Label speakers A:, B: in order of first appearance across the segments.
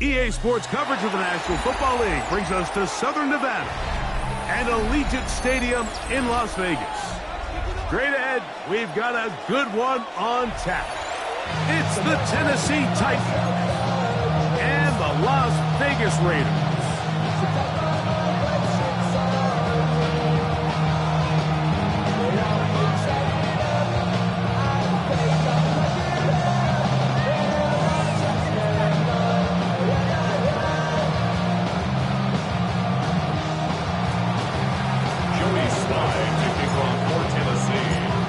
A: EA Sports coverage of the National Football League brings us to Southern Nevada and Allegiant Stadium in Las Vegas. Straight ahead, we've got a good one on tap. It's the Tennessee Titans and the Las Vegas Raiders.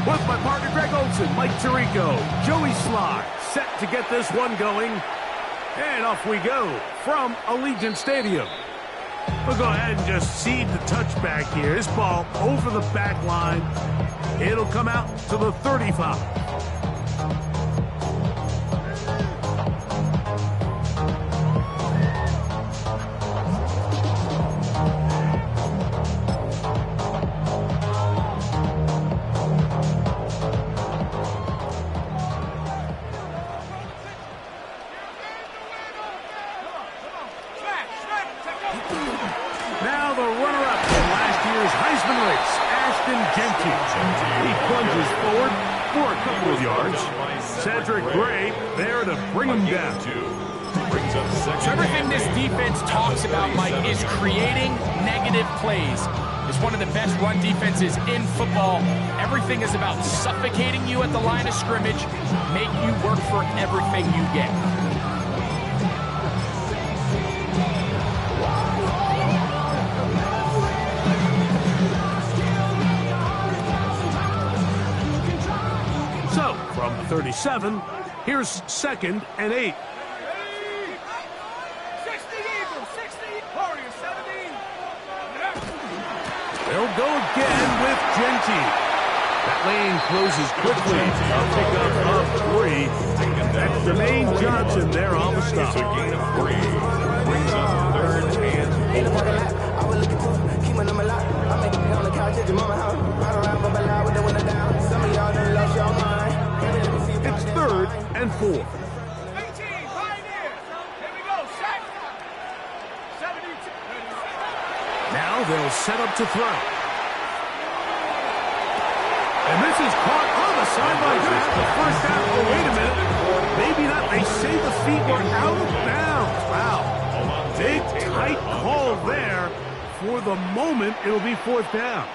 A: With my partner Greg Olson, Mike Tirico, Joey Sly, set to get this one going. And off we go from Allegiant Stadium. We'll go ahead and just seed the touchback here. This ball over the back line. It'll come out to the 35. Now the runner-up in last year's Heisman race, Ashton Jeanty. He plunges forward for a couple of yards. Cedric Gray there to bring him down.
B: So everything this defense talks about, Mike, is creating negative plays. It's one of the best run defenses in football. Everything is about suffocating you at the line of scrimmage, make you work for everything you get.
A: So, from 37, here's 2nd and 8.
C: 60 Eagles, 60 Warriors, 17.
A: They'll go again with Jeanty. That lane closes quickly. A pickup of 3. That's Jermaine Johnson there on the stop.
D: It's a gain of 3. Brings up 3rd and 4.
A: It's 3rd and 4.
C: 18, Pioneers. Here we go, set. 72.
A: Now they'll set up to throw. And this is caught on the sideline. The first down. Oh, wait a minute. Maybe not. They say the feet were out of bounds. Wow. Big, tight call there. For the moment, it'll be 4th down.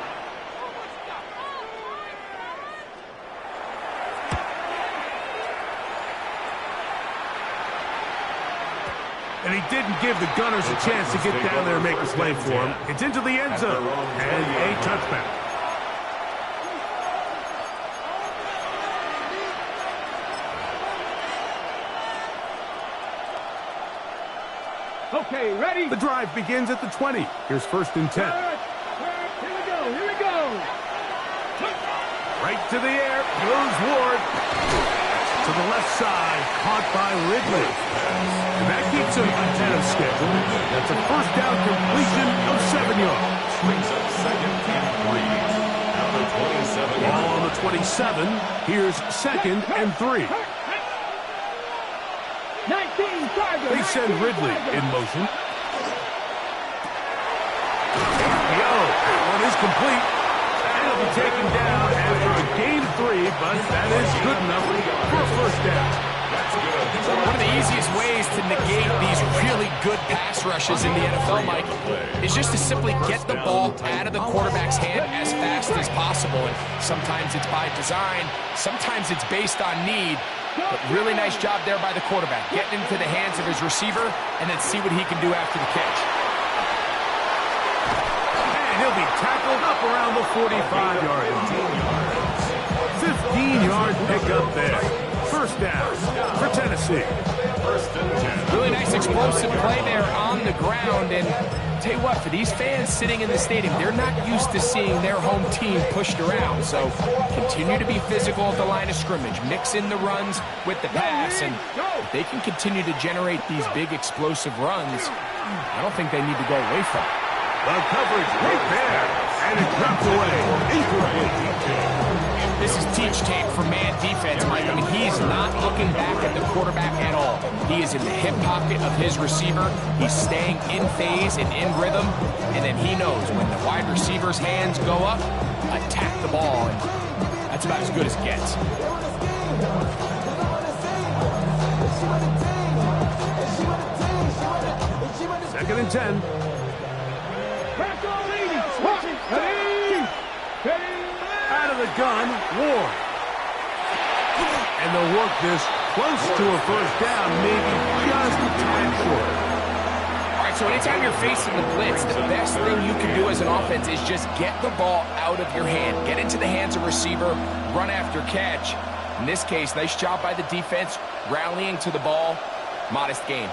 A: And he didn't give the Gunners a chance to get down there and make a play for him. It's into the end zone and a touchback.
C: Okay, ready?
A: The drive begins at the 20. Here's 1st and 10.
C: Here we go, here we go.
A: Right to the air goes Ward. To the left side, caught by Ridley. And that keeps him ahead of schedule. That's a 1st down completion of 7 yards.
D: Brings up 2nd and 3. Now the 27.
A: Ball on the 27. Here's 2nd and 3.
C: 19, Tiger.
A: They send Ridley in motion. That one is complete. And it'll be taken down after a gain of 3, but that is good enough for a 1st down.
B: One of the easiest ways to negate these really good pass rushes in the NFL, Mike, is just to simply get the ball out of the quarterback's hand as fast as possible. And sometimes it's by design, sometimes it's based on need. But really nice job there by the quarterback, getting into the hands of his receiver and then see what he can do after the catch.
A: And he'll be tackled up around the 45-yard line. 15-yard pickup there. 1st down for Tennessee.
B: Really nice explosive play there on the ground. And tell you what, for these fans sitting in the stadium, they're not used to seeing their home team pushed around. So continue to be physical at the line of scrimmage. Mix in the runs with the pass. And if they can continue to generate these big explosive runs, I don't think they need to go away from it.
A: The coverage right there. And it's dropped away. Incomplete.
B: This is teach tape for man defense, Mike. I mean, he's not looking back at the quarterback at all. He is in the hip pocket of his receiver. He's staying in phase and in rhythm. And then he knows when the wide receiver's hands go up, attack the ball. And that's about as good as it gets.
A: Second and 10. Out of the gun, Ward. And they'll work this close to a first down, maybe just a tad short.
B: All right, so anytime you're facing the blitz, the best thing you can do as an offense is just get the ball out of your hand. Get into the hands of receiver, run after catch. In this case, nice job by the defense, rallying to the ball. Modest gain.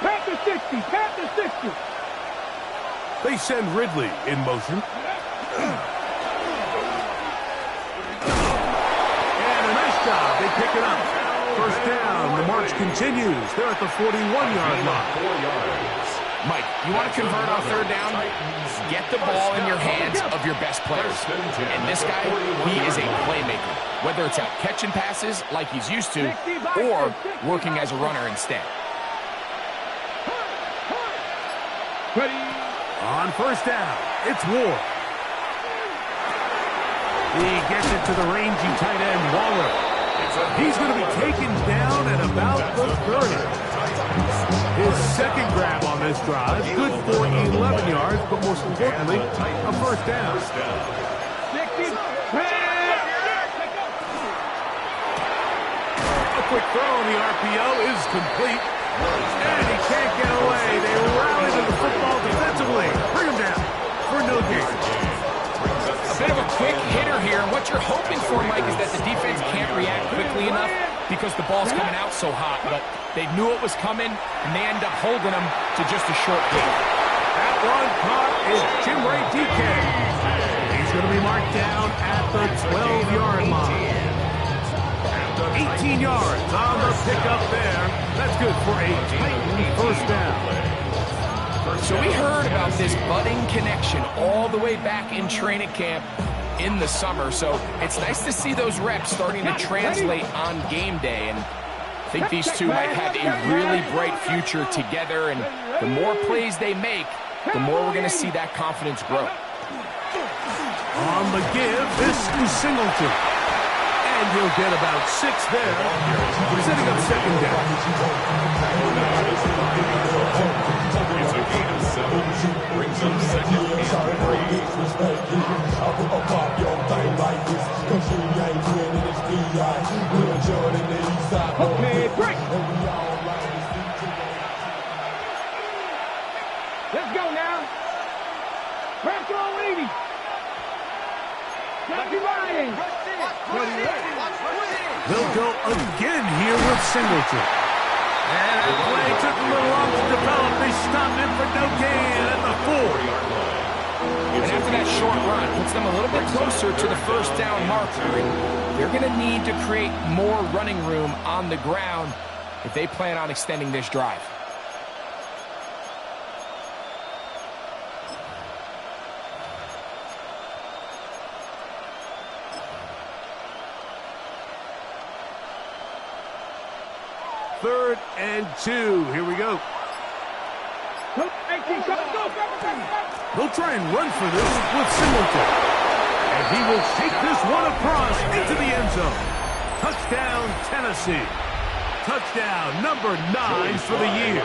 C: Pat the 60, pat the 60.
A: They send Ridley in motion. And a nice job. They pick it up. First down. The march continues. They're at the 41-yard line.
D: 4 yards.
B: Mike, you want to convert on third down? Get the ball in your hands of your best players. And this guy, he is a playmaker. Whether it's out catching passes like he's used to or working as a runner instead.
A: On first down, it's Ward. He gets it to the rangy tight end, Waller. He's going to be taken down at about the 30. His second grab on this drive, good for 11 yards, but most importantly, a first down. A quick throw on the RPO is complete. And he can't get away. They rally to the football defensively. Bring him down for no gain.
B: A bit of a quick hitter here. What you're hoping for, Mike, is that the defense can't react quickly enough because the ball's coming out so hot. But they knew it was coming, and they end up holding them to just a short gain.
A: That one caught is Jim Ray DK. He's going to be marked down at the 12-yard line. 18 yards on the pickup there. That's good for a Titan first down.
B: So we heard about this budding connection all the way back in training camp in the summer. So it's nice to see those reps starting to translate on game day. And I think these two might have a really bright future together. And the more plays they make, the more we're going to see that confidence grow.
A: On the give, this is Singleton. And he'll get about 6 there, setting up second down.
D: It's a gain of 7. Brings up second and 3.
C: Okay, break. Let's go now. Pressure on Levy. Jackie Ryan.
A: They'll go again here with Singleton. And that play took a little long to develop. They stopped him for no gain at the 4-yard line.
B: And after that short run, puts them a little bit closer to the first down marker. And they're going to need to create more running room on the ground if they plan on extending this drive.
A: Third and 2. Here we go. They'll try and run for this with Singleton. And he will take this one across into the end zone. Touchdown, Tennessee. Touchdown number 9 for the year.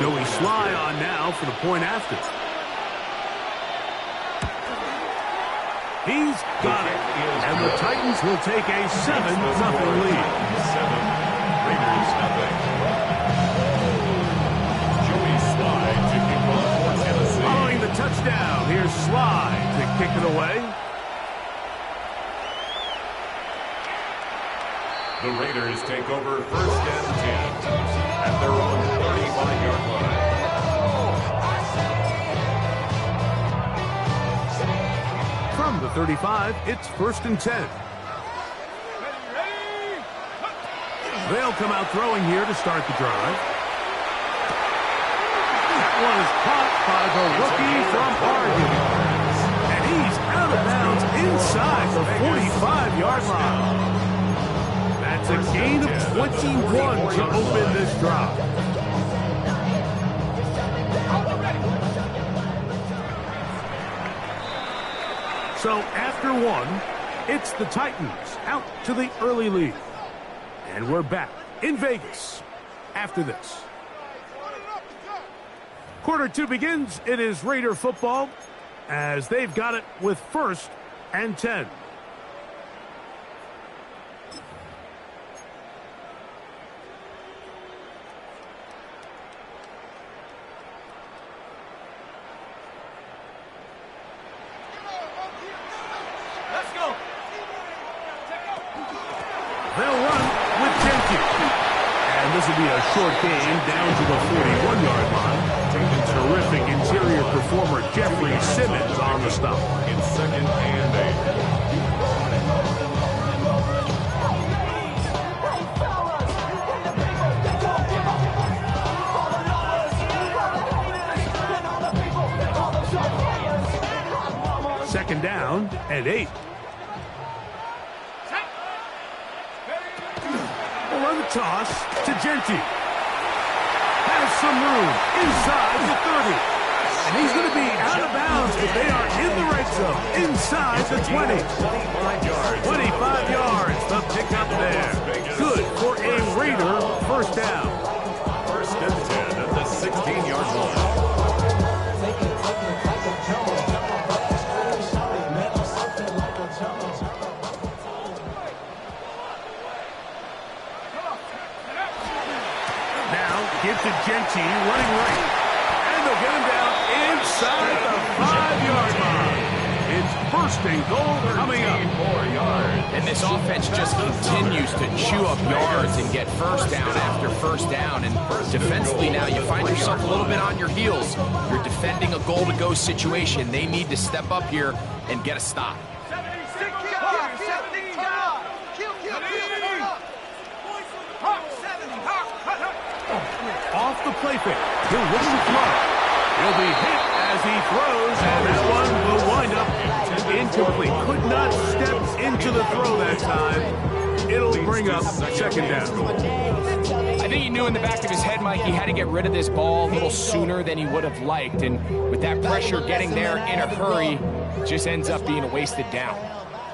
A: Joey Sly on now for the point after. He's got it. And the Titans will take a 7-0 lead.
D: 7. Raiders nothing. Joey Sly to kick off for Tennessee.
A: Following the touchdown, here's Sly to kick it away.
D: The Raiders take over first and 10 at their own 35-yard line.
A: From the 35, it's first and 10. They'll come out throwing here to start the drive. was caught by the rookie from Oregon. And he's out of bounds inside the 45-yard line. That's a gain of 21 to open this drive. So after one, it's the Titans out to the early lead. And we're back in Vegas after this. Quarter two begins. It is Raider football as they've got it with 1st and 10. They'll run with Jenkins. And this will be a short game down to the 41-yard line. Terrific interior performer Jeffrey Simmons on the stop.
D: In 2nd and
A: 8. Second down and 8. Run the toss to Genty. Has some room inside the 30. And he's going to be out of bounds, but they are in the right zone. Inside the 20. 25 yards, the pickup there. Good for a Raider first down.
D: 1st and 10 at the 16-yard line.
A: Give to Genty, running right. And they'll get him down inside the 5-yard line. It's 1st and goal coming up.
D: 4 yards.
B: And this offense just continues to chew up yards and get first down after first down. And defensively now, you find yourself a little bit on your heels. You're defending a goal-to-go situation. They need to step up here and get a stop.
A: Off the play fake. He'll look to throw. He'll be hit as he throws, and that one will wind up incomplete. Could not step into the throw that time. It'll bring up 2nd down.
B: I think he knew in the back of his head, Mike, he had to get rid of this ball a little sooner than he would have liked. And with that pressure getting there in a hurry, just ends up being a wasted down.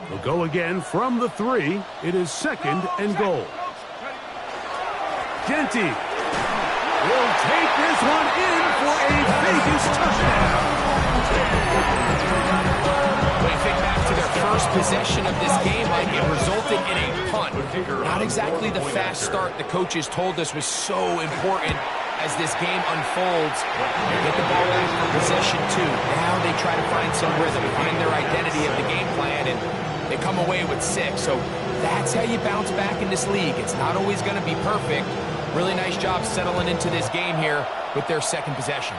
A: We'll go again from the 3. It is 2nd and goal. Genty will take this one in for a Vegas touchdown.
B: When you think back to their first possession of this game, Mike, it resulted in a punt. Not exactly the fast start the coaches told us was so important as this game unfolds. They get the ball back for possession 2. Now they try to find some rhythm, find their identity of the game plan, and they come away with 6. So that's how you bounce back in this league. It's not always going to be perfect. Really nice job settling into this game here with their 2nd possession.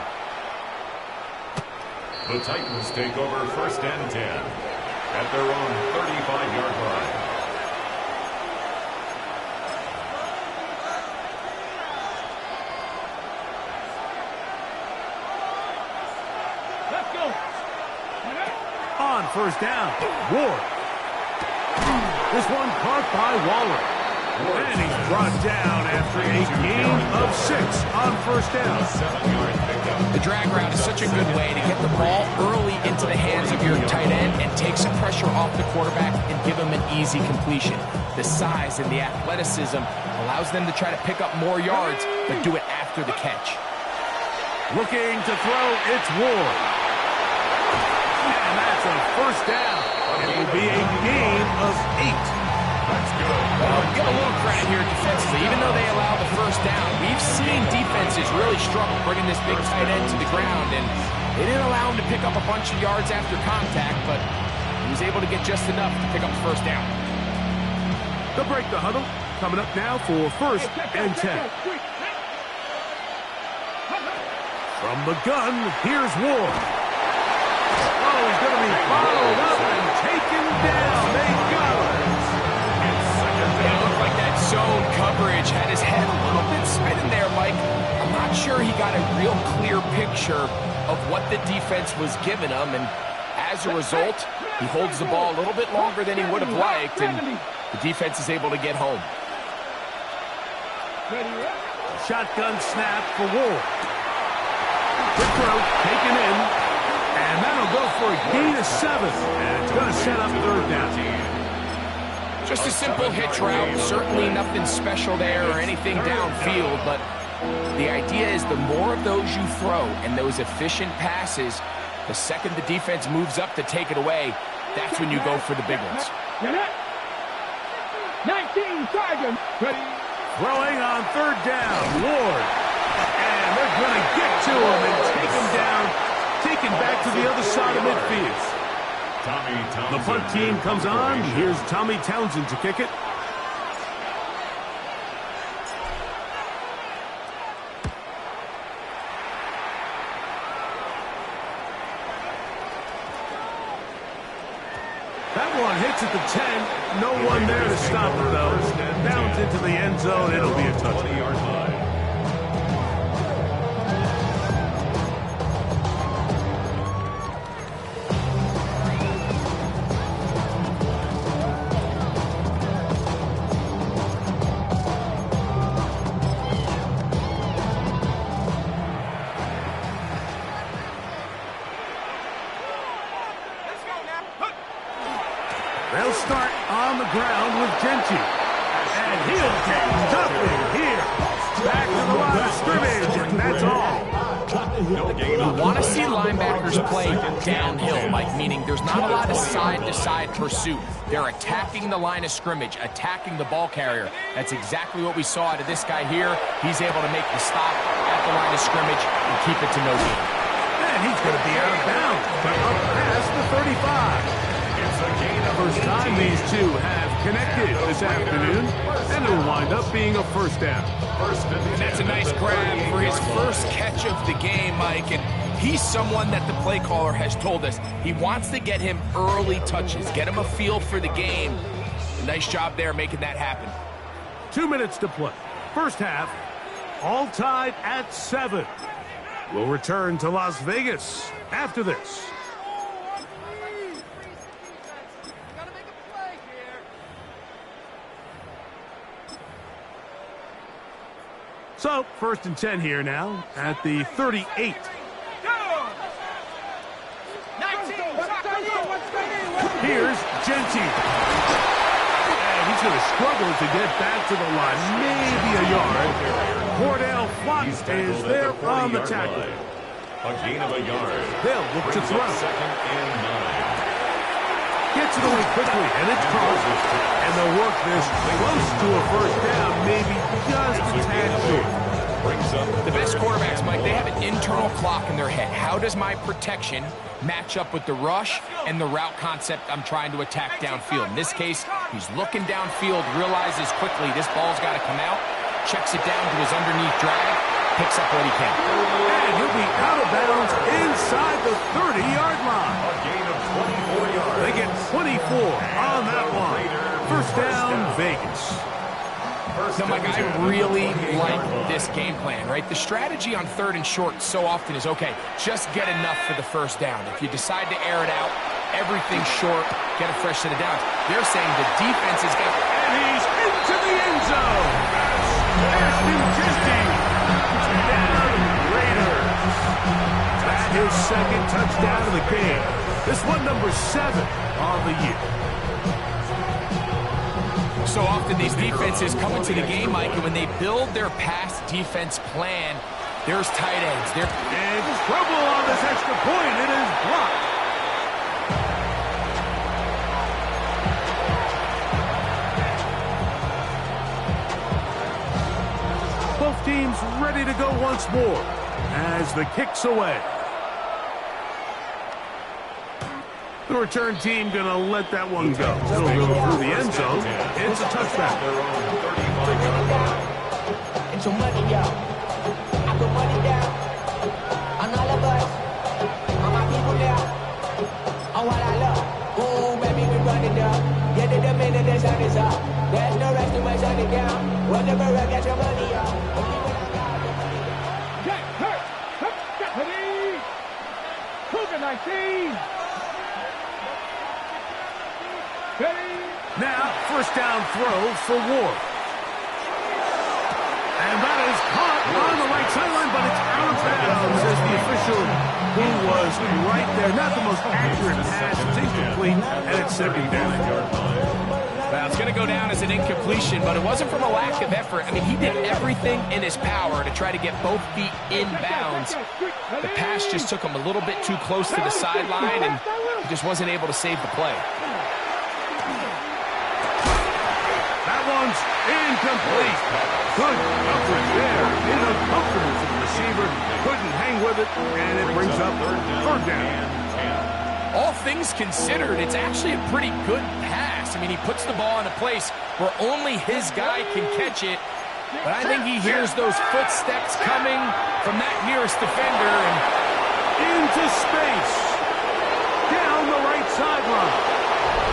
D: The Titans take over 1st and 10 at their own 35-yard line.
C: Let's go.
A: On 1st down, Ward. This one caught by Waller. And he's brought down after a gain of 6 on 1st down.
B: The drag route is such a good way to get the ball early into the hands of your tight end and take some pressure off the quarterback and give him an easy completion. The size and the athleticism allows them to try to pick up more yards, but do it after the catch.
A: Looking to throw, it's Ward. And that's a 1st down. It will be a gain of 8.
B: Well, give a little credit here defensively. Even though they allow the 1st down, we've seen defenses really struggle bringing this big tight end to the ground, and they didn't allow him to pick up a bunch of yards after contact, but he was able to get just enough to pick up the 1st down.
A: They'll break the huddle. Coming up now for 1st and 10. From the gun, here's Ward. Oh, he's going to be followed up and taken down. They got him.
B: It looked like that zone coverage had his head a little bit spinning there, Mike. I'm not sure he got a real clear picture of what the defense was giving him, and as a result, he holds the ball a little bit longer than he would have liked, and the defense is able to get home.
A: Shotgun snap for Ward. Good throw, taken in, and that'll go for a gain of 7, and it's going to set up third down.
B: Just a simple hitch route, certainly nothing special there or anything downfield, but the idea is the more of those you throw and those efficient passes, the second the defense moves up to take it away, that's when you go for the big ones.
C: 19 Titans.
A: Throwing on third down, Ward. And they're going to get to him and take him down, taken back to the other side of midfield. The punt team comes on. Here's Tommy Townsend to kick it. That one hits at the 10. No one there to stop it, though. Bounds into the end zone. It'll be a touchdown. They'll start on the ground with Genty. And he'll get nothing here. Back to the line of scrimmage, and that's all.
B: You want to see linebackers play downhill, Mike, meaning there's not a lot of side-to-side pursuit. They're attacking the line of scrimmage, attacking the ball carrier. That's exactly what we saw out of this guy here. He's able to make the stop at the line of scrimmage and keep it to no gain.
A: And he's going to be out of bounds, but up past the 35. First time these two have connected this afternoon, and it'll wind up being a first down.
B: And that's a nice grab for his first catch of the game, Mike. And he's someone that the play caller has told us he wants to get him early touches, get him a feel for the game. Nice job there making that happen.
A: 2 minutes to play. First half, all tied at 7. We'll return to Las Vegas after this. So, 1st and 10 here now at the 38. Here's Genty. And he's going to struggle to get back to the line. Maybe a yard. Cordell Flott is there on the tackle.
D: A gain of a yard.
A: They'll look to throw.
D: 2nd and 9.
A: Gets it away quickly, and it's caught. And they'll work this close to a first down, maybe just a tad short.
B: The best quarterbacks, Mike, they have an internal clock in their head. How does my protection match up with the rush and the route concept I'm trying to attack downfield? In this case, he's looking downfield, realizes quickly this ball's got to come out, checks it down to his underneath drag, picks up what he can.
A: And he'll be out of bounds inside the 30-yard line.
D: A gain of 24 yards.
A: They get 24 on that one. First down, Vegas.
B: So, Mike, I really like this game plan, right? The strategy on 3rd and short so often is, okay, just get enough for the first down. If you decide to air it out, everything's short, get a fresh set of downs. They're saying the defense is got...
A: And he's into the end zone. Ashton Genty. Down Raiders. That's his 2nd touchdown of the game. This one number 7 on the year.
B: So often these defenses come into the game, Mike, and when they build their pass defense plan, there's tight ends. They're
A: in trouble on this extra point. It is blocked. Both teams ready to go once more as the kick's away. The return team going to let that one go. It'll go through the end zone. It's a touchback.
E: It's your money, y'all. I put money down on all of us, on my people now, on what I love. Ooh, baby, we run it up. Get to the minute the sun is up. There's no rest in my shutting down. Whatever, get your money, y'all.
C: Get hurt.
A: Now, first down throw for Ward. And that is caught on the right sideline, but it's out of bounds, says the official, who was right there. Not the most accurate pass. It's incomplete, and it's second down.
B: Well, it's going to go down as an incompletion, but it wasn't from a lack of effort. I mean, he did everything in his power to try to get both feet in bounds. The pass just took him a little bit too close to the sideline, and he just wasn't able to save the play.
A: That one's incomplete. Good coverage there. In the confidence of the receiver. Couldn't hang with it, and it brings up third down.
B: All things considered, it's actually a pretty good pass. I mean, he puts the ball in a place where only his guy can catch it. But I think he hears those footsteps coming from that nearest defender. And
A: into space. Down the right sideline.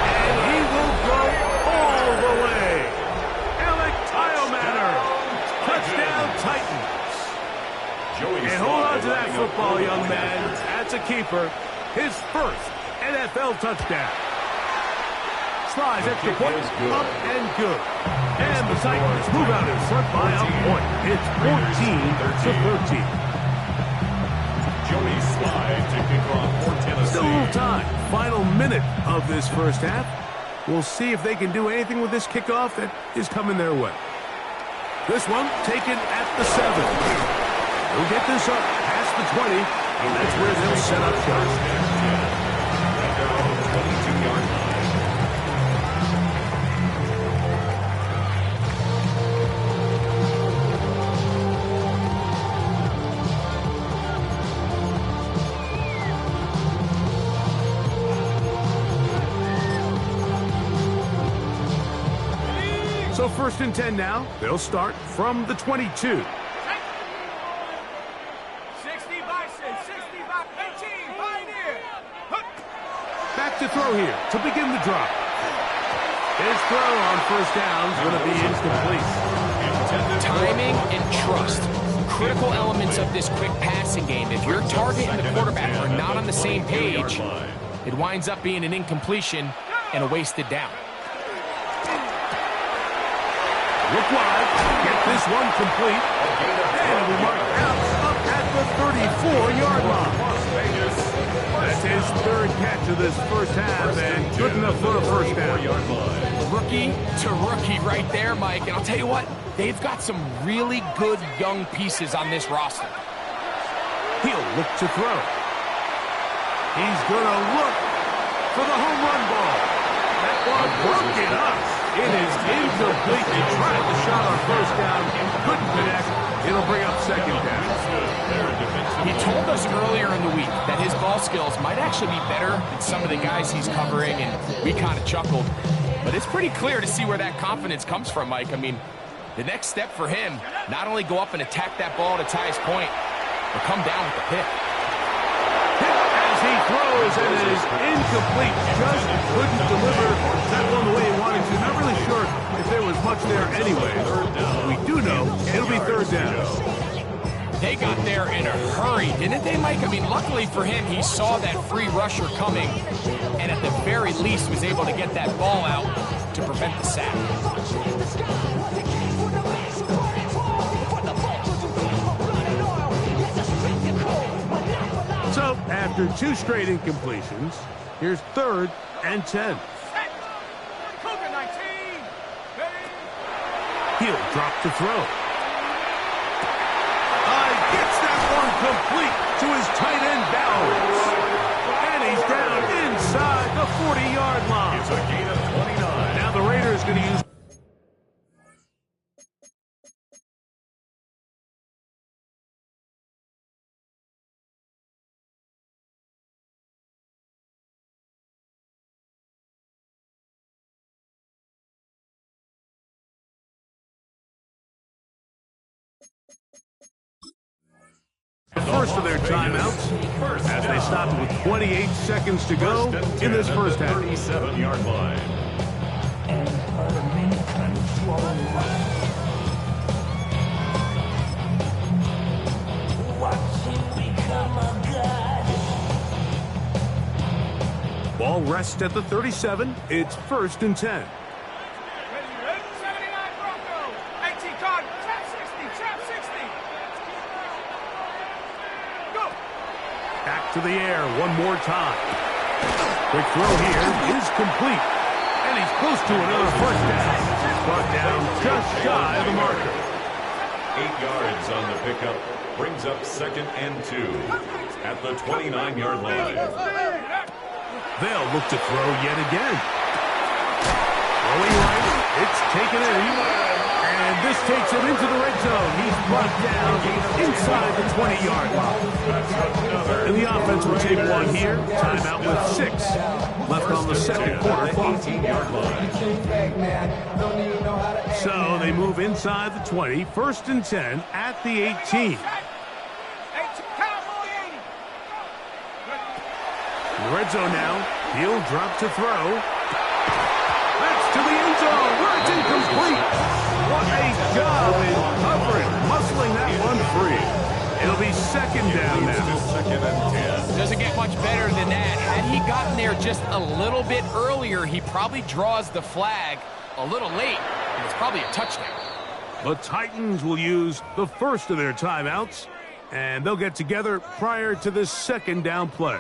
A: And he will go all the way. Touchdown, Titans. And hold on to that football, young man. That's a keeper. His first NFL touchdown. Slides extra point, up and good. And the Titans move out in front by a point. It's 14-13.
D: Joey Slide to kick off for Tennessee.
A: Still a little time. Final minute of this first half. We'll see if they can do anything with this kickoff that is coming their way. This one taken at the 7. They'll get this up past the 20, and that's where they'll set up shop.
D: At their own 22-yard line.
A: So first and 10 now. They'll start from the 22.
C: 60 Bison, 60 by 18, Pioneer.
A: Back to throw here to begin the drop. His throw on first down is going to be incomplete.
B: timing and trust, critical elements of this quick passing game. If your target and the quarterback are not on the same page, it winds up being an incompletion and a wasted down.
A: Look wide, get this one complete, and we mark out up at the 34-yard line. That's his third catch of this first half, and good enough for a first down.
B: Rookie to rookie right there, Mike, and I'll tell you what, they've got some really good young pieces on this roster.
A: He'll look to throw. He's going to look for the home run ball. That ball broken up. It is incomplete. They tried the shot on first down. Couldn't connect. It'll bring up second down.
B: He told us earlier in the week that his ball skills might actually be better than some of the guys he's covering, and we kind of chuckled. But it's pretty clear to see where that confidence comes from, Mike. I mean, the next step for him, not only go up and attack that ball to tie his point, but come down with the pick.
A: He throws, and it is incomplete. Just couldn't deliver that one the way he wanted to. Not really sure if there was much there anyway. We do know it'll be third down.
B: They got there in a hurry, didn't they, Mike? I mean, luckily for him, he saw that free rusher coming, and at the very least was able to get that ball out to prevent the sack.
A: So, after two straight incompletions, here's third and 10. He'll drop to throw. Gets that one complete to his tight end Bowers. And he's down inside the 40-yard line.
D: It's a gain of 29.
A: Now the Raiders going to use... First of their timeouts as they stop with 28 seconds to go in this first half.
D: 37-yard line.
A: Ball rests at the 37. It's 1st and 10. Back to the air one more time. Quick throw here is complete. And he's close to another first down. Brought down just shy of the marker.
D: 8 yards on the pickup. Brings up 2nd and 2 at the 29-yard line.
A: They'll look to throw yet again. Throwing right. It's taken in. And this takes him into the red zone. He's brought down inside the 20-yard line. And the offense will take one here. Timeout with 6 left on the second quarter clock.
D: 18-yard line.
A: So they move inside the 20. 1st and 10 at the 18. In the red zone now. He'll drop to throw. That's to the end zone where it's incomplete. What a job in covering, muscling that one free. It'll be 2nd down now.
D: 2nd and 10.
B: Doesn't get much better than that. Had he gotten there just a little bit earlier, he probably draws the flag a little late, and it's probably a touchdown.
A: The Titans will use the first of their timeouts, and they'll get together prior to this 2nd down play.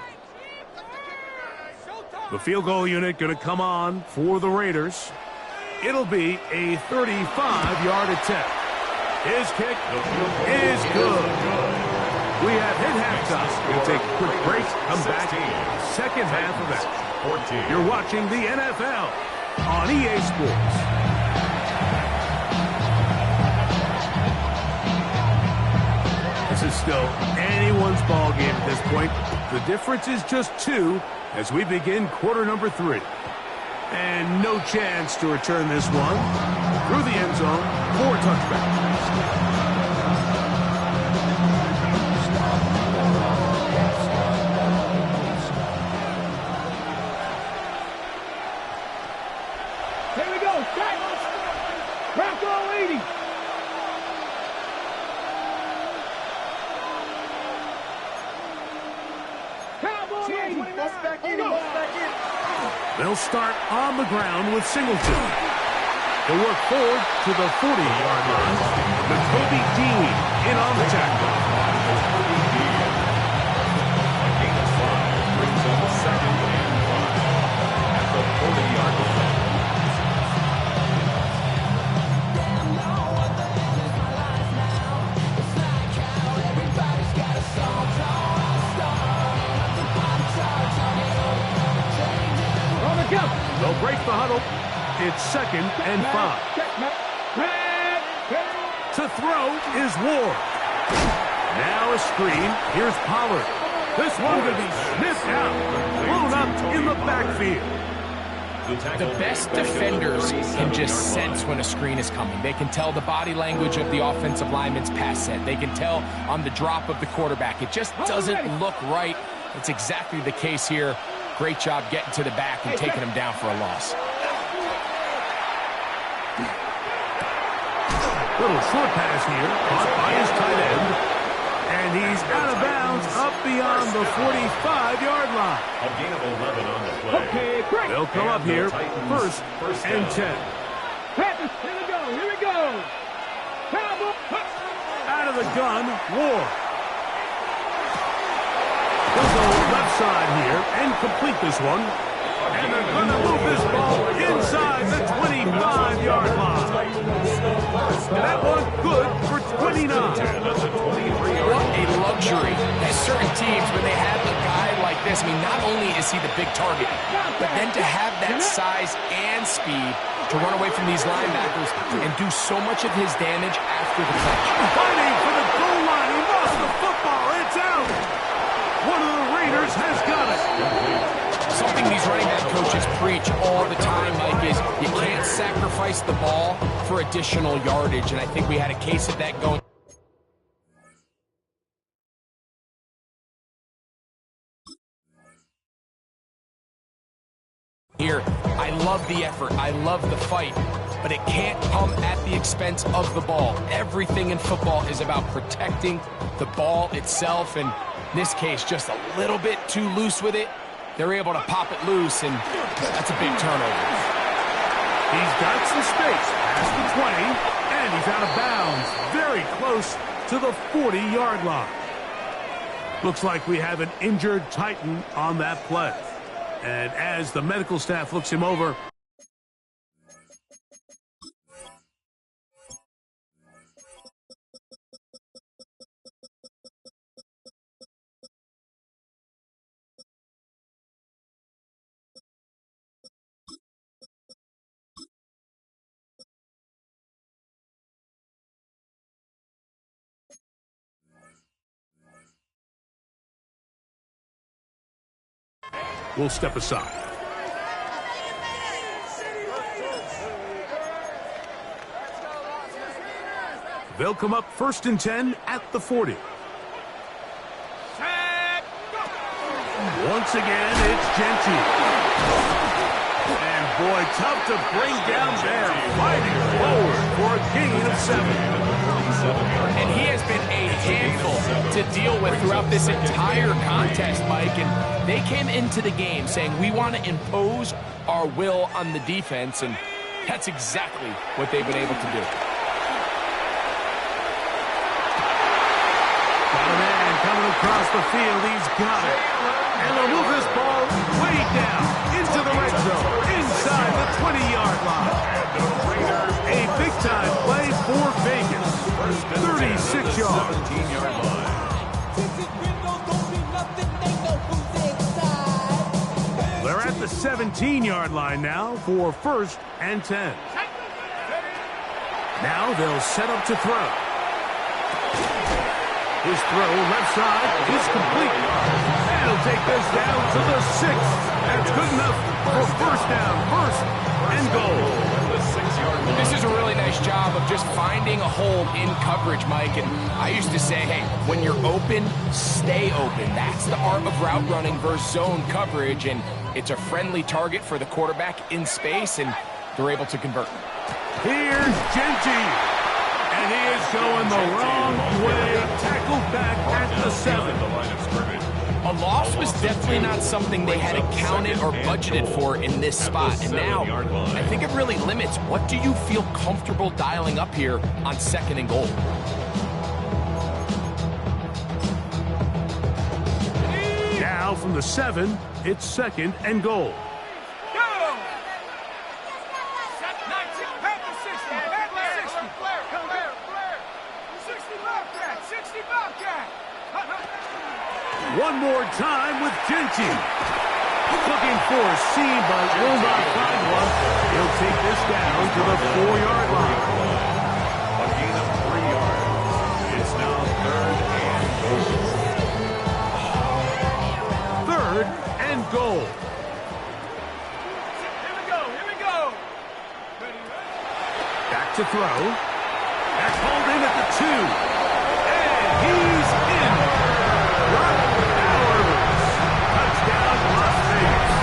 A: The field goal unit going to come on for the Raiders. It'll be a 35-yard attempt. His kick is good. We have hit halftime. We'll take a quick break. Come back. 2nd half of that. You're watching the NFL on EA Sports. This is still anyone's ball game at this point. The difference is just 2 as we begin quarter number 3. And no chance to return this one through the end zone for a touchback.
C: Here we go. Bronco 80. Cowboy 80. Back in.
A: They'll start on the ground with Singleton. They'll work forward to the 40-yard line. Jacoby Dean in on the tackle.
D: A gain of 5 brings up 2nd and 5 at the 40-yard line.
A: They'll break the huddle. It's 2nd and 5. To throw is Ward. Now a screen. Here's Pollard. This one could be sniffed out. Blown up in the backfield.
B: The best defenders can just sense when a screen is coming. They can tell the body language of the offensive lineman's pass set. They can tell on the drop of the quarterback. It just doesn't look right. It's exactly the case here. Great job getting to the back and taking him down for a loss.
A: Little short pass here, caught by his tight end. And he's out of bounds up beyond the 45-yard line.
D: A gain of 11 on the play.
C: Okay, great.
A: They'll come up here, 1st and 10.
C: Panthers, here we go. Cowboy.
A: Out of the gun, Ward. He'll go left side here and complete this one. And they're going to move this ball inside the 25-yard line. That one good for 29.
B: What a luxury. There's certain teams, when they have a guy like this, I mean, not only is he the big target, but then to have that size and speed to run away from these linebackers and do so much of his damage after the catch.
A: Fighting for the goal line. He lost the football. It's out. One of the Raiders has got it.
B: Something these running back coaches preach all the time, Mike, is you can't sacrifice the ball for additional yardage. And I think we had a case of that going. Here, I love the effort. I love the fight. But it can't come at the expense of the ball. Everything in football is about protecting the ball itself. And in this case, just a little bit too loose with it. they're able to pop it loose, and that's a big turnover.
A: He's got some space past the 20, and he's out of bounds, very close to the 40-yard line. Looks like we have an injured Titan on that play. And as the medical staff looks him over, we'll step aside. They'll come up 1st and 10 at the 40. Once again, it's Genty. And boy, tough to bring down there, fighting forward for a gain of 7.
B: And he has been a handful to deal with throughout this entire contest, Mike. And they came into the game saying, we want to impose our will on the defense, and that's exactly what they've been able to do.
A: Got a man coming across the field. He's got it. And they'll move this ball way down into the red zone, inside the 20-yard line. A big-time play for Vegas. 36 yards.
D: 17-yard line.
A: They're at the 17-yard line now for 1st and 10. Now they'll set up to throw. His throw left side is complete. And he'll take this down to the 6. That's good enough for 1st down, 1st and goal.
B: This is a really nice job of just finding a hole in coverage, Mike. And I used to say, hey, when you're open, stay open. That's the art of route running versus zone coverage. And it's a friendly target for the quarterback in space, and they're able to convert.
A: Here's Genty. And he is going the wrong way. Tackled back at the 7.
B: A loss was definitely not something they had accounted or budgeted for in this spot. And now, I think it really limits what do you feel comfortable dialing up here on 2nd and goal.
A: Now from the 7, it's 2nd and goal. One more time with Genty. Looking for a seam, but will not find one. He'll take this down to the 4-yard line.
D: A gain of 3 yards. It's now 3rd and
A: 3rd and
D: goal.
A: goal.
C: Here we go.
A: Back to throw. That's hauled in at the 2. And he's in. Touchdown, Las Vegas.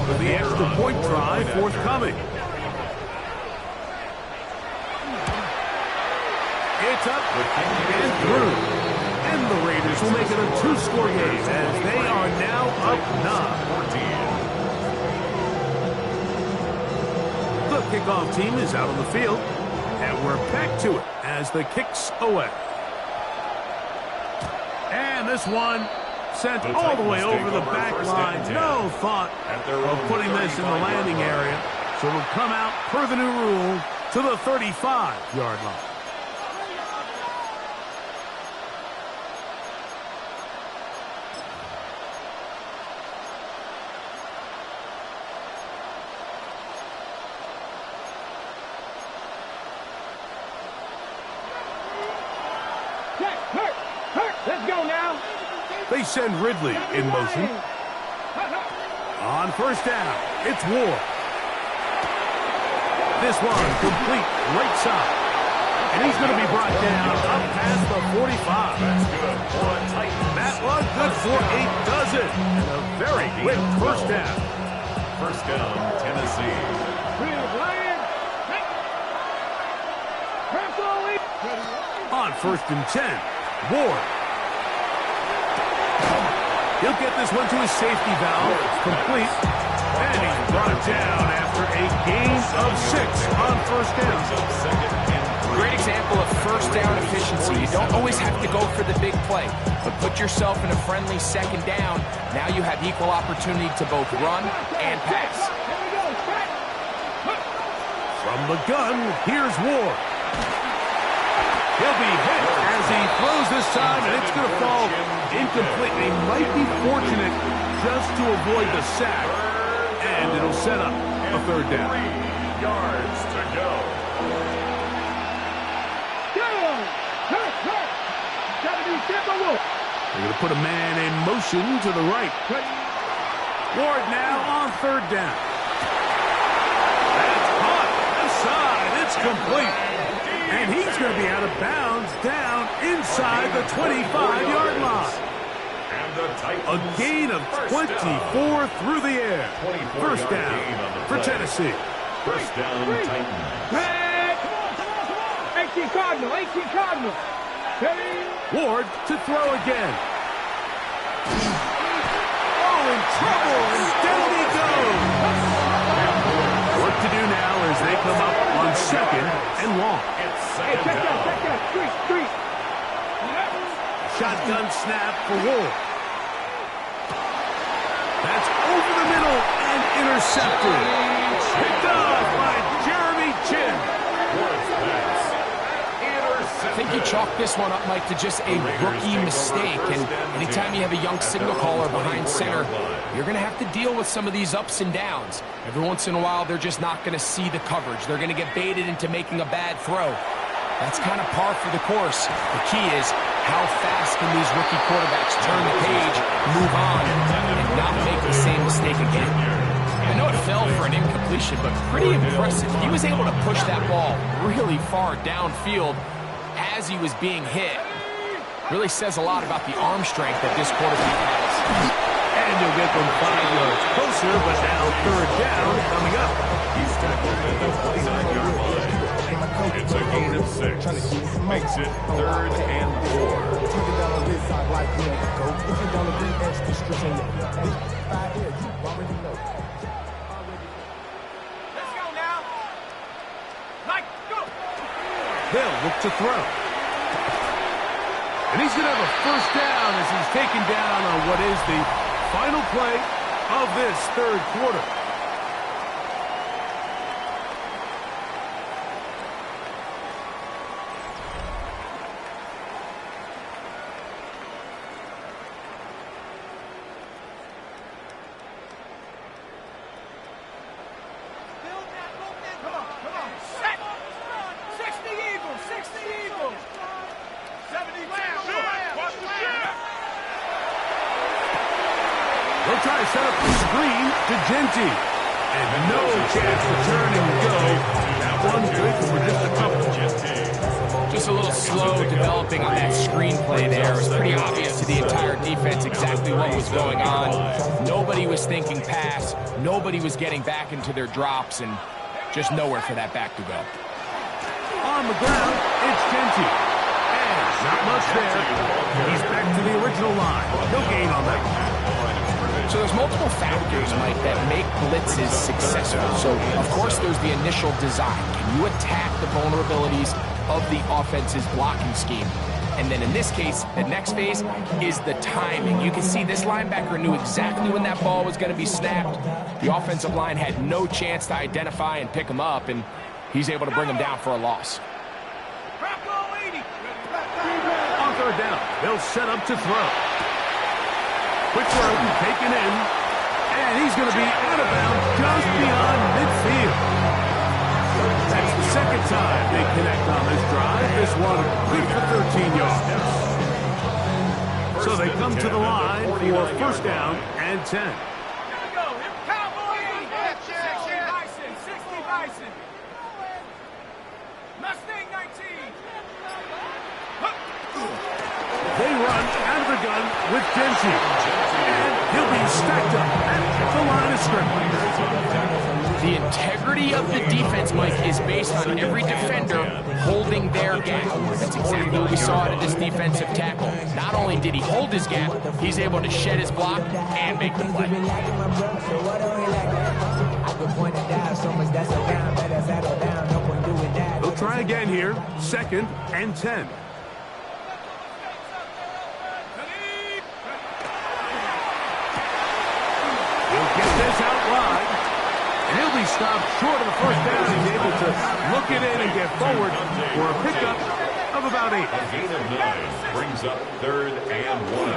A: With the extra point try forthcoming. It's up and through. And the Raiders will make it a 2-score game as they are now up 9. The kickoff team is out on the field, and we're back to it as the kick's away. And this one sent all the way over the back line. No thought of putting this in the landing area, so it'll come out per the new rule to the 35-yard line.
C: Let's go now.
A: They send Ridley in motion. On 1st down, it's Ward. This one complete right side. And he's going to be brought down up past the 45.
D: That's good for a Titan.
A: That one good for 8 does it. And a very quick 1st down.
D: First down, Tennessee.
A: On 1st and 10, Ward. He'll get this one to his safety valve. It's complete. And he's brought down after a gain of 6 on 1st down.
B: Great example of first down efficiency. You don't always have to go for the big play, but put yourself in a friendly 2nd down. Now you have equal opportunity to both run and pass.
A: From the gun, here's Ward. He'll be hit as he throws this time, and it's going to fall incomplete. They might be fortunate just to avoid the sack, and it'll set up a 3rd down.
D: 3 yards to go.
A: They're going to put a man in motion to the right. Ward now on 3rd down. That's caught. Left side. It's complete. And he's going to be out of bounds down inside the 25-yard line. A gain of 24 through the air. 1st down for Tennessee.
D: 1st down, Titans.
C: 18 Cardinal.
A: Ward to throw again. Oh, in trouble, and down he goes. What to do now as they come up on 2nd and long.
C: Hey, check that. Street.
A: Shotgun snap for Ward. That's over the middle and intercepted. Picked off by Jeremy Chin.
B: I think you chalk this one up, Mike, to just a rookie mistake. And anytime you have a young signal caller behind center, you're going to have to deal with some of these ups and downs. Every once in a while, they're just not going to see the coverage. They're going to get baited into making a bad throw. That's kind of par for the course. The key is how fast can these rookie quarterbacks turn the page, move on, and not make the same mistake again. I know it fell for an incompletion, but pretty impressive. He was able to push that ball really far downfield as he was being hit. Really says a lot about the arm strength that this quarterback has.
A: And you'll get them 5 yards closer, but now 3rd down coming up.
D: He's tackled at the 29-yard line. It's a gain of 6. Makes it 3rd and 4.
A: They'll look to throw. And he's going to have a 1st down as he's taken down on what is the final play of this 3rd quarter. They'll try to set up the screen to Genty. And no chance to turn and go. That one good for just a couple.
B: Just a little slow developing on that screenplay there. It was pretty obvious to the entire defense exactly what was going on. Nobody was thinking pass. Nobody was getting back into their drops, and just nowhere for that back to go.
A: On the ground, it's Genty. And not much there. He's back to the original line. No gain on that one.
B: So there's multiple factors, Mike, that make blitzes successful. So, of course, there's the initial design. Can you attack the vulnerabilities of the offense's blocking scheme? And then in this case, the next phase is the timing. You can see this linebacker knew exactly when that ball was going to be snapped. The offensive line had no chance to identify and pick him up, and he's able to bring him down for a loss.
A: On 3rd down, they'll set up to throw. Quick throw, taken in, and he's going to be out of bounds just beyond midfield. That's the 2nd time they connect on this drive. This one good for 13 yards. So they come to the line for 1st down and 10. They run out of the gun with Genty. And he'll be stacked up at at the line of scrimmage.
B: The integrity of the defense, Mike, is based on every defender holding their gap. That's exactly what we saw out of this defensive tackle. Not only did he hold his gap, he's able to shed his block and make the play.
A: They'll try again here. 2nd and 10. He'll get this out wide. And he'll be stopped short of the first down. He's able to look it in and get forward for a pickup of about 8.
D: A gain of 9 brings up 3rd and 1.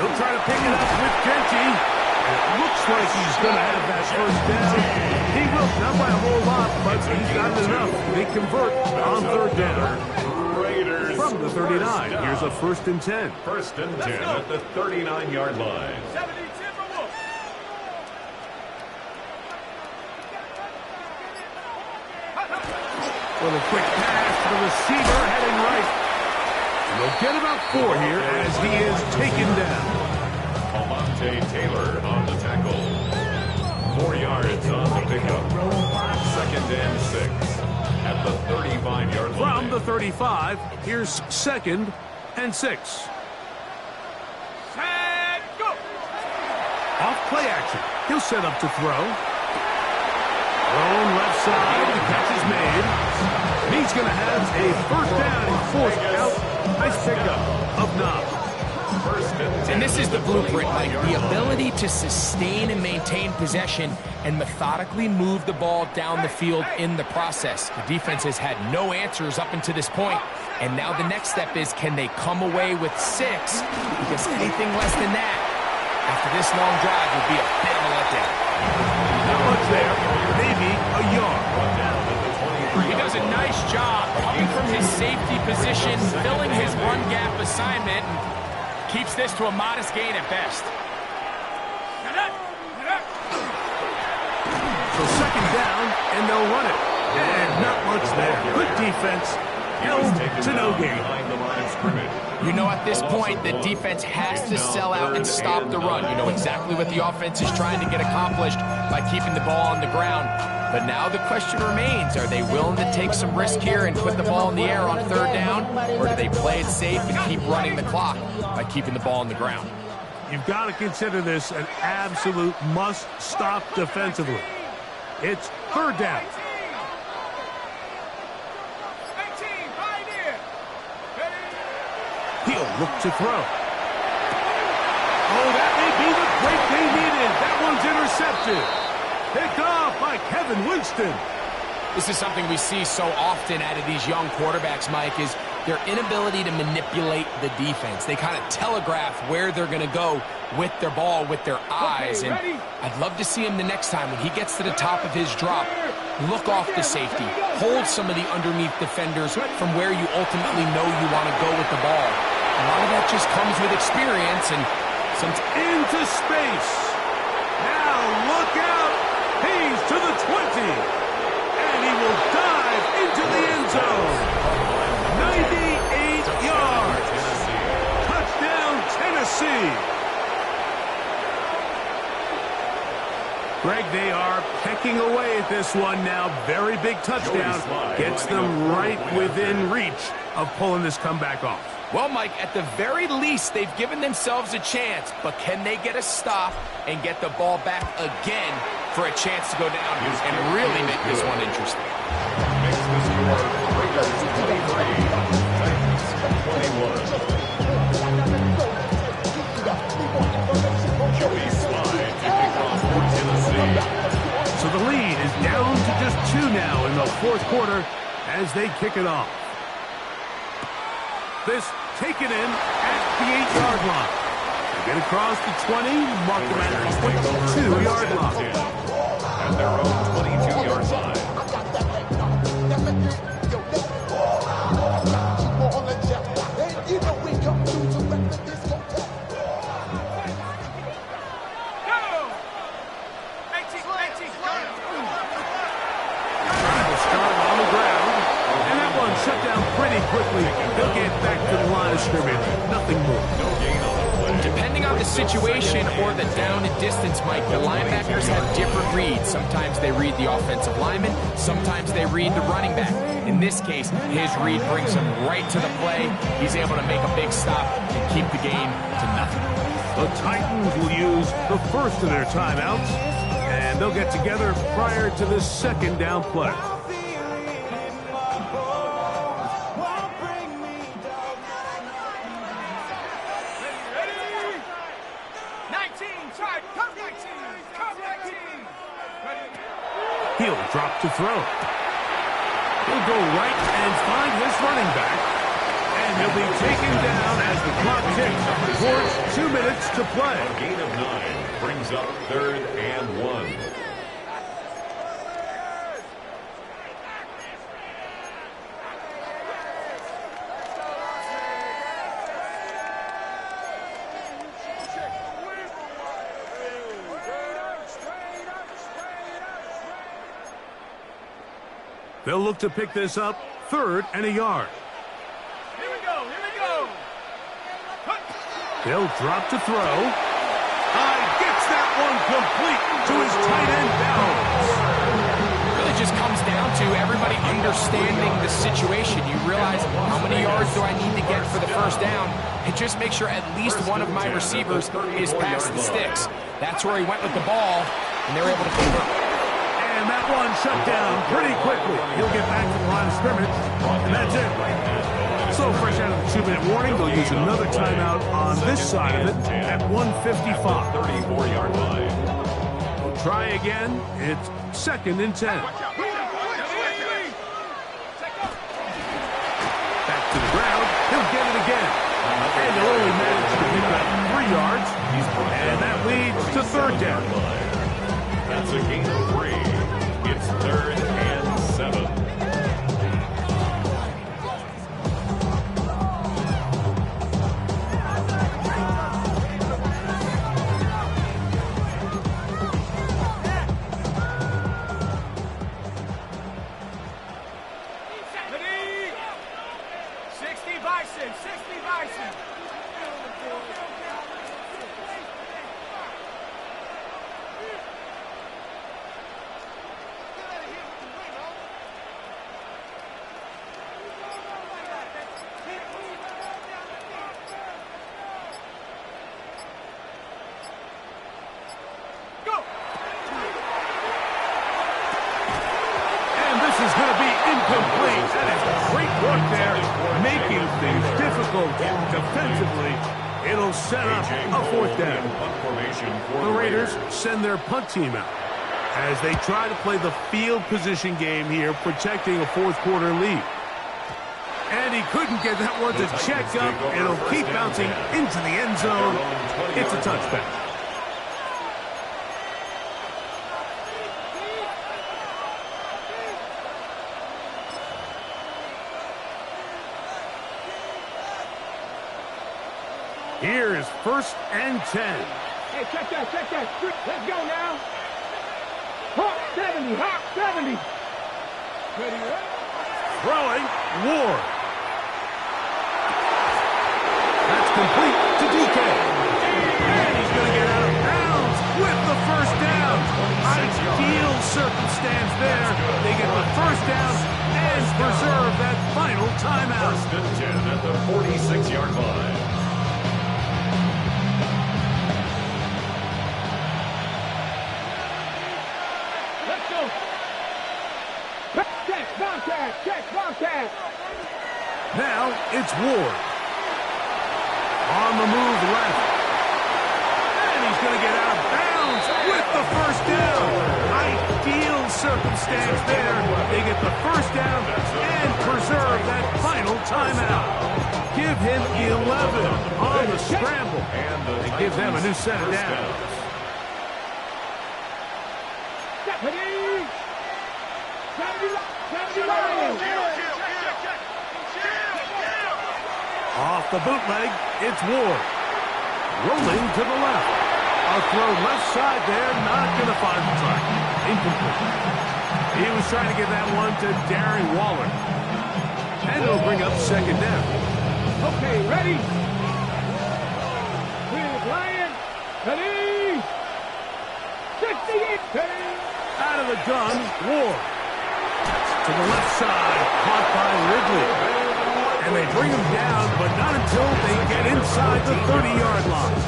A: He'll try to pick it up with Genty. It looks like he's going to have that first down. He will, not by a whole lot, but he's got enough. They convert on 3rd down.
D: Raiders
A: From the 39, here's a 1st and 10.
D: 1st and 10 at the 39-yard line.
A: With a quick pass to the receiver heading right. And they'll get about 4 here as he is taken down.
D: Almonte Taylor on the tackle. 4 yards on the pickup. 2nd and 6 at the 35-yard line.
A: From the 35, here's 2nd and 6.
C: Set, go.
A: Off play action. He'll set up to throw. Thrown left side. The catch is made. And he's going to have a 1st down and forced out. Nice pickup of 9.
B: And this is the blueprint, Mike. The ability to sustain and maintain possession and methodically move the ball down the field in the process. The defense has had no answers up until this point, and now the next step is, can they come away with 6? Because anything less than that after this long drive would be a bit of a letdown.
A: Not much there. Maybe a yard.
B: He does a nice job coming from his safety position, filling his run gap assignment, and keeps this to a modest gain at best.
A: So 2nd down, and they'll run it. And not much there. Good defense. Held to no gain.
B: You know, at this point, the defense has to sell out and stop the run. You know exactly what the offense is trying to get accomplished by keeping the ball on the ground. But now the question remains, are they willing to take some risk here and put the ball in the air on 3rd down? Or do they play it safe and keep running the clock by keeping the ball on the ground?
A: You've got to consider this an absolute must-stop defensively. It's 3rd down. He'll look to throw. Oh, that may be the break they needed. That one's intercepted. Picked off by Kevin Winston.
B: This is something we see so often out of these young quarterbacks, Mike, is their inability to manipulate the defense. They kind of telegraph where they're going to go with their ball, with their eyes. And I'd love to see him the next time when he gets to the top of his drop, look off the safety, hold some of the underneath defenders from where you ultimately know you want to go with the ball. A lot of that just comes with experience and some
A: into space. Now look out. He's to the 20. And he will dive into the end zone. 98 yards. Touchdown, Tennessee. Greg, they are pecking away at this one now. Very big touchdown. Gets them right within reach of pulling this comeback off.
B: Well, Mike, at the very least, they've given themselves a chance, but can they get a stop and get the ball back again for a chance to go down and really make this one interesting?
D: Makes the score Raiders 23, Titans 21. Joey Slide to kick off for Tennessee.
A: So the lead is down to just 2 now in the 4th quarter as they kick it off. This taken in at the 8-yard line. They get across the 20, mark them at the 22-yard line.
D: At their own 22-yard line.
A: Start on the ground, and that one's shut down pretty quickly. He'll get back to the line of scrimmage. Nothing more.
D: No gain on the play.
B: Depending on the situation or the down and distance, Mike, the linebackers have different reads. Sometimes they read the offensive lineman. Sometimes they read the running back. In this case, his read brings him right to the play. He's able to make a big stop and keep the game to nothing.
A: The Titans will use the first of their timeouts, and they'll get together prior to this second down play. He'll drop to throw. He'll go right and find his running back. And he'll be taken down as the clock ticks towards 2 minutes to play.
D: A gain of 9 brings up 3rd and 1.
A: They'll look to pick this up 3rd and a yard.
C: Here we go.
A: They'll drop to throw. Gets that one complete to his tight end Downs.
B: It really just comes down to everybody understanding the situation. You realize how many yards do I need to get for the first down, and just make sure at least one of my receivers is past the sticks. That's where he went with the ball, and they were able to convert.
A: And that one shut down pretty quickly. He'll get back to the line of scrimmage, and that's it. So fresh out of the 2-minute warning, they'll use another timeout on this side of it at 1:55.
D: 34-yard line.
A: We'll try again. It's 2nd and 10. Back to the ground. He'll get it again. And he'll only manage to pick up 3 yards. And that leads to 3rd down.
D: That's a gain of 3. It's 3rd and 7.
A: Is going to be incomplete. That is great work there, making things difficult defensively. It'll set up a 4th down. The Raiders send their punt team out as they try to play the field position game here, protecting a 4th quarter lead. And he couldn't get that one to check up. It'll keep bouncing into the end zone. It's a touchback. Here is 1st and 10.
C: Hey, check that. Let's go now. Hawk 70. Ready?
A: Throwing, Ward. That's complete to DK. And he's going to get out of bounds with the 1st down. Ideal circumstance there. They get the 1st down and preserve that final timeout.
D: 1st and 10 at the 46-yard line.
C: Check.
A: Now it's Ward. On the move left. And he's going to get out of bounds with the 1st down. Ideal circumstance there. They get the 1st down and preserve that final timeout. Give him 11 on the scramble. And give them a new set of downs. Off the bootleg, it's Ward. Rolling to the left. A throw left side there, not going to find the target. Incomplete. He was trying to get that one to Darren Waller. And it'll bring up second down.
C: Okay, ready? Clear Lion. Ready? 68.
A: Out of the gun, Ward. To the left side, caught by Ridley. And they bring him down, but not until they get inside the 30-yard line.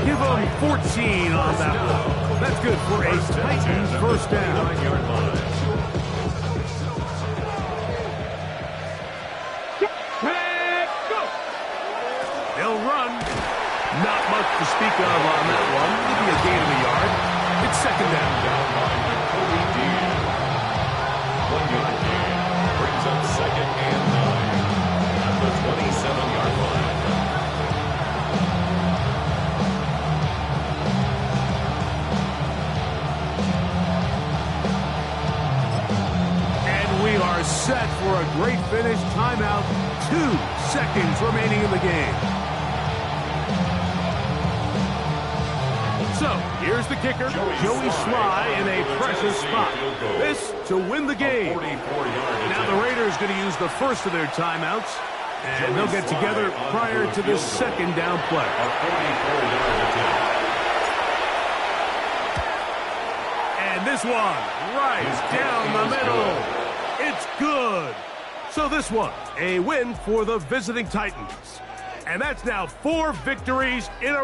A: Give them 14 on that one. That's good for a Titans first down. They'll run. Not much to speak of on that one. Maybe a gain of a yard. It's second down.
D: 1-yard gain brings up second and 9 at the 27-yard line.
A: And we are set for a great finish. Timeout. 2 seconds remaining in the game. So, here's the kicker, Joey Sly in a precious spot. This to win the game. Now the Raiders going to use the first of their timeouts, and they'll get together prior to this second down play. And this one, right down the middle. It's good. So this one, a win for the visiting Titans. And that's now 4 victories in a row.